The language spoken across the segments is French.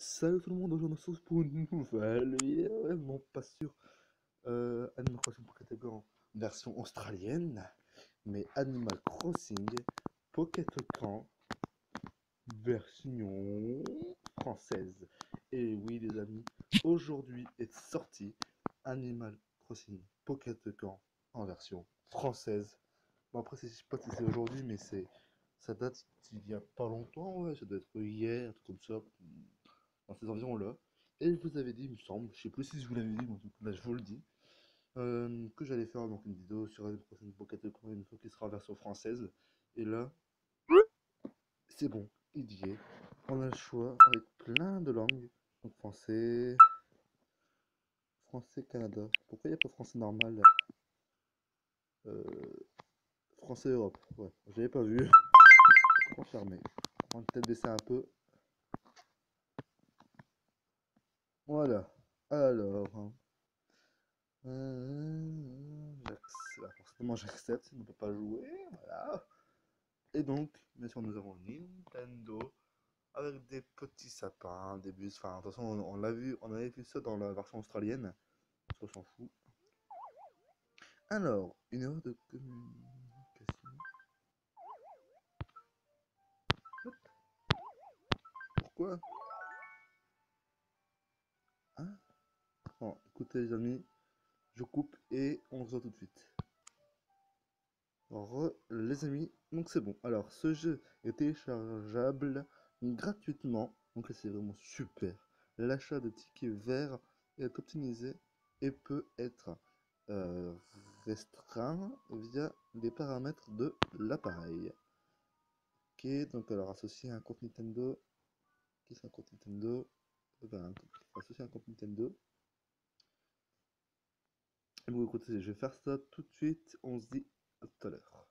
Salut tout le monde, aujourd'hui on se retrouve pour une nouvelle vidéo, vraiment pas sûr. Animal Crossing Pocket Camp version australienne, mais Animal Crossing Pocket Camp version française. Et oui les amis, aujourd'hui est sorti Animal Crossing Pocket Camp en version française. Bon après je sais pas si c'est aujourd'hui, mais ça date d'il y a pas longtemps, ouais, ça doit être hier, un truc comme ça, dans ces environs-là. Et je vous avais dit, il me semble, je sais plus si je vous l'avais dit, mais en tout cas, là je vous le dis, que j'allais faire donc une vidéo sur une prochaine Pocket Camp, une fois qu'il sera en version française. Et là, c'est bon, il y est. On a le choix avec plein de langues. Donc français, français Canada. Pourquoi il n'y a pas français normal? euh, Français Europe, ouais, j'avais pas vu. Confirmé. On va peut-être baisser un peu. Voilà. Alors, hein. Forcément j'accepte, on ne peut pas jouer, voilà. Et donc, bien sûr, nous avons Nintendo avec des petits sapins, des bus. Enfin, de toute façon, on l'a vu, on avait vu ça dans la version australienne. On s'en fout. Alors, une erreur de communication. Pourquoi? Hein? Bon, écoutez, les amis, je coupe et on se voit tout de suite. Les amis, donc c'est bon. Alors, ce jeu est téléchargeable gratuitement. Donc là, c'est vraiment super. L'achat de tickets verts est optimisé et peut être euh, restreint via les paramètres de l'appareil. Ok, donc alors associer un compte Nintendo. Qu'est-ce qu'un compte Nintendo? Associer un compte Nintendo. Et bon, écoutez, je vais faire ça tout de suite. On se dit à tout à l'heure.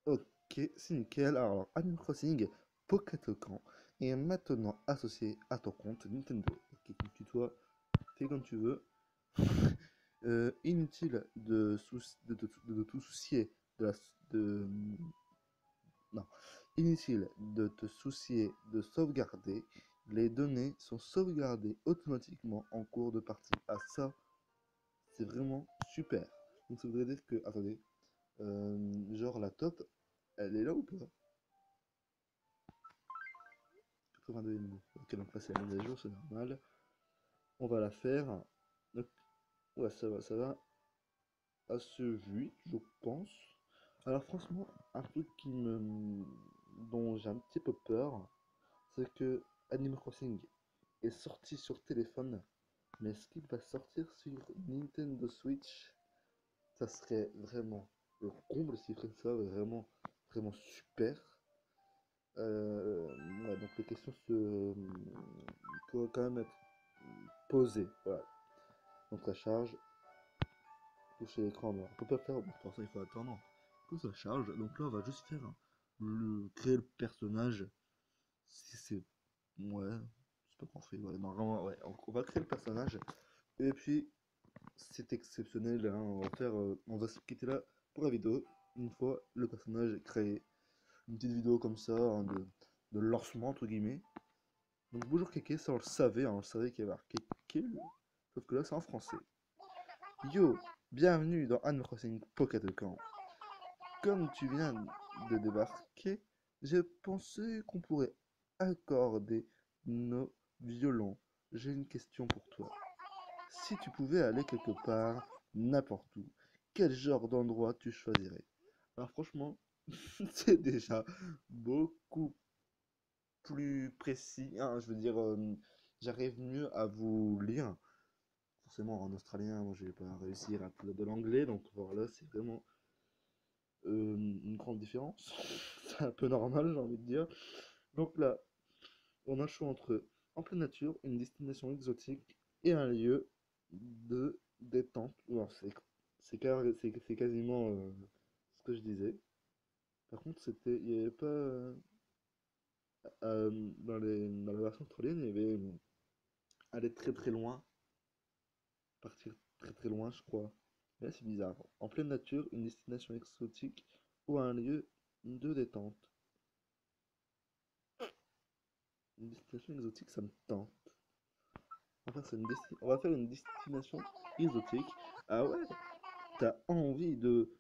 Ok, c'est nickel. Alors, Animal Crossing Pocket Camp est maintenant associé à ton compte Nintendo. Ok, tu tutoies, fais comme tu veux. Inutile de tout soucier de la... De, non. Inutile de te soucier de sauvegarder. Les données sont sauvegardées automatiquement en cours de partie. Ah ça, c'est vraiment super. Donc ça voudrait dire que... Attendez. Genre la top, elle est là ou pas? 82 MB. Ok, donc là c'est la mise à jour, c'est normal. On va la faire. Donc, ouais, ça va assez vite, je pense. Alors franchement, un truc dont j'ai un petit peu peur, c'est que Animal Crossing est sorti sur téléphone, mais est-ce qu'il va sortir sur Nintendo Switch? Ça serait vraiment le comble s'il ferait ça, vraiment, vraiment super. Ouais, donc les questions pourraient quand même être posées. Voilà. Donc ça charge, toucher l'écran, mais on peut pas faire. Pour ça, il faut attendre que ça charge. Donc là, on va juste faire créer le personnage. Si c'est. Ouais, c'est pas qu'on fait. Ouais, normalement, ouais. On va créer le personnage. Et puis, c'est exceptionnel, hein. On va se quitter là pour la vidéo. Une fois le personnage créé. Une petite vidéo comme ça, hein, de lancement, entre guillemets. Donc bonjour Kéké, ça on le savait qu'il y avait marqué Kéké, sauf que là c'est en français. Yo, bienvenue dans Animal Crossing Pocket Camp. Comme tu viens de débarquer, j'ai pensé qu'on pourrait accorder nos violons. J'ai une question pour toi. Si tu pouvais aller quelque part, n'importe où, quel genre d'endroit tu choisirais? Alors franchement, c'est déjà beaucoup plus précis, hein, je veux dire, j'arrive mieux à vous lire. Forcément, en australien, moi, je vais pas réussir à de l'anglais, donc voilà, c'est vraiment une grande différence. C'est un peu normal, j'ai envie de dire. Donc là, on a le choix entre en pleine nature, une destination exotique et un lieu de détente. Alors, c'est quasiment ce que je disais. Par contre, il n'y avait pas dans la version australienne, il y avait aller très très loin, partir très très loin, je crois. Mais là, c'est bizarre. En pleine nature, une destination exotique ou un lieu de détente. Une destination exotique, ça me tente. On va faire une destination exotique. Ah ouais, t'as envie de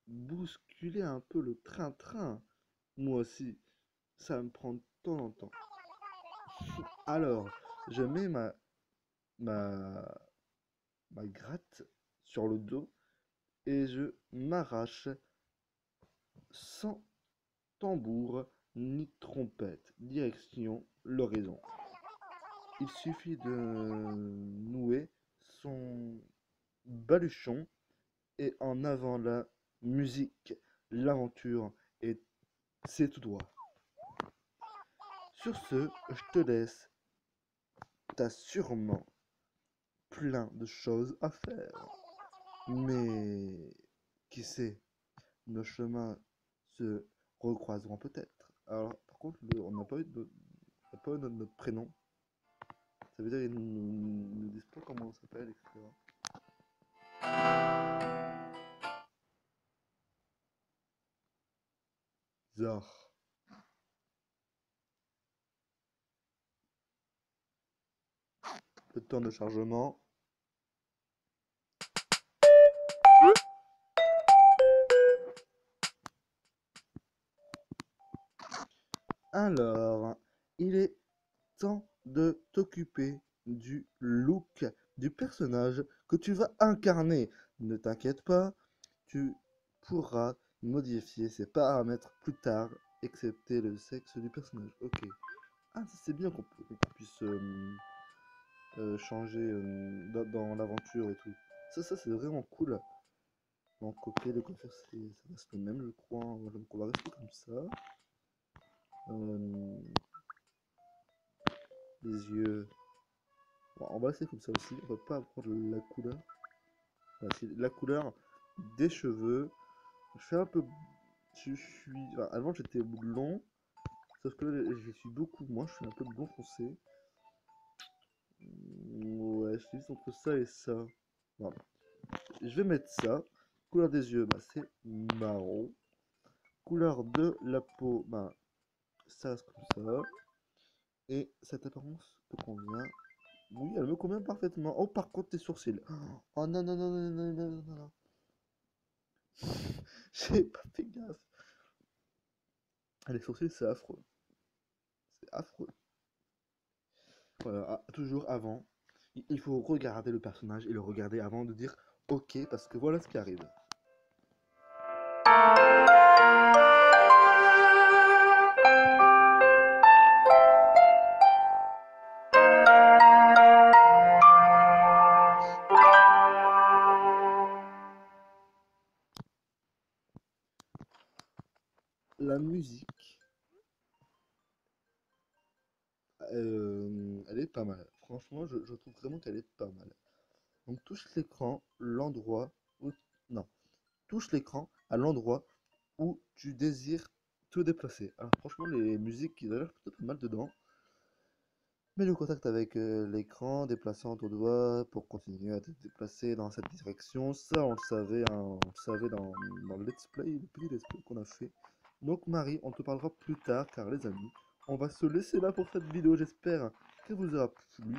bousculer un peu le train-train. Moi aussi, ça me prend de temps en temps. Alors, je mets ma, ma gratte sur le dos et je m'arrache sans tambour ni trompette. Direction l'horizon. Il suffit de nouer son baluchon et en avant la musique, l'aventure et c'est tout droit. Sur ce, je te laisse. T'as sûrement plein de choses à faire. Mais qui sait, nos chemins se recroiseront peut-être. Alors, par contre, on n'a pas eu notre prénom. Ça veut dire qu'ils nous disent pas comment on s'appelle, etc. Zor. Le temps de chargement. Alors, il est temps de t'occuper du look du personnage que tu vas incarner. Ne t'inquiète pas, tu pourras modifier ses paramètres plus tard, excepté le sexe du personnage. Ok. Ah, c'est bien qu'on puisse changer dans l'aventure et tout. Ça c'est vraiment cool. Donc, ok, le coiffure, ça reste le même, je crois. Donc, on va rester comme ça. Euh, les yeux. Bon, on va rester comme ça aussi. On va pas prendre la couleur. Voilà, c'est la couleur des cheveux. Je fais un peu. Je suis. Enfin, avant, j'étais blond. Sauf que là, je suis beaucoup moins. Je suis un peu blond foncé. Ouais, je suis entre ça et ça. Voilà. Je vais mettre ça. Couleur des yeux, bah, c'est marron. Couleur de la peau, bah, ça reste comme ça. Et cette apparence te convient. Oui, elle me convient parfaitement. Oh, par contre, tes sourcils. Oh non, non, non, non, non, non, non, non. J'ai pas fait gaffe. Ah, les sourcils, c'est affreux. C'est affreux. Voilà, toujours avant, il faut regarder le personnage et le regarder avant de dire ok, parce que voilà ce qui arrive. La musique, elle est pas mal. Franchement, je trouve vraiment qu'elle est pas mal. Donc touche l'écran, l'endroit où... Non, touche l'écran à l'endroit où tu désires te déplacer. Alors franchement, les musiques, ils ont l'air plutôt pas mal dedans. Mets le contact avec l'écran, déplaçant ton doigt pour continuer à te déplacer dans cette direction. Ça, on le savait, hein, on le savait dans le let's play, le petit let's play qu'on a fait. Donc Marie, on te parlera plus tard, car les amis, on va se laisser là pour cette vidéo. J'espère qu'elle vous aura plu.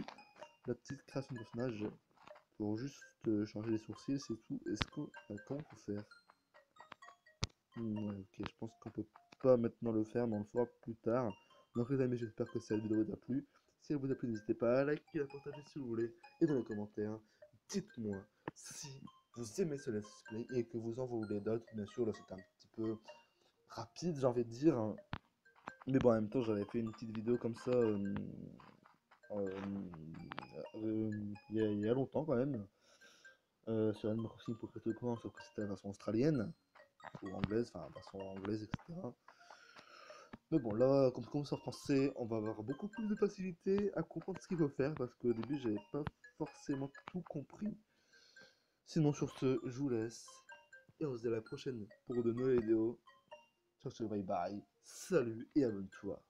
La petite création de personnage pour juste changer les sourcils, c'est tout. Est-ce qu'on comment faut faire? Ouais, ok, je pense qu'on peut pas maintenant le faire, mais on le fera plus tard. Donc les amis, j'espère que cette vidéo vous a plu. Si elle vous a plu, n'hésitez pas à liker, à partager si vous voulez. Et dans les commentaires, dites-moi si vous aimez ce let's play et que vous en voulez d'autres. Bien sûr, là c'est un petit peu rapide, j'ai envie de dire, hein. Mais bon, en même temps, j'avais fait une petite vidéo comme ça euh, il y a longtemps quand même. Sur Animal Crossing pour Pocket Coin, sauf que c'était la version australienne ou anglaise, enfin version anglaise, etc. Mais bon, là, comme commence en français, on va avoir beaucoup plus de facilité à comprendre ce qu'il faut faire parce qu'au début, j'avais pas forcément tout compris. Sinon, sur ce, je vous laisse et on se dit à la prochaine pour de nouvelles vidéos. Ciao, ciao, bye bye, salut et abonne-toi.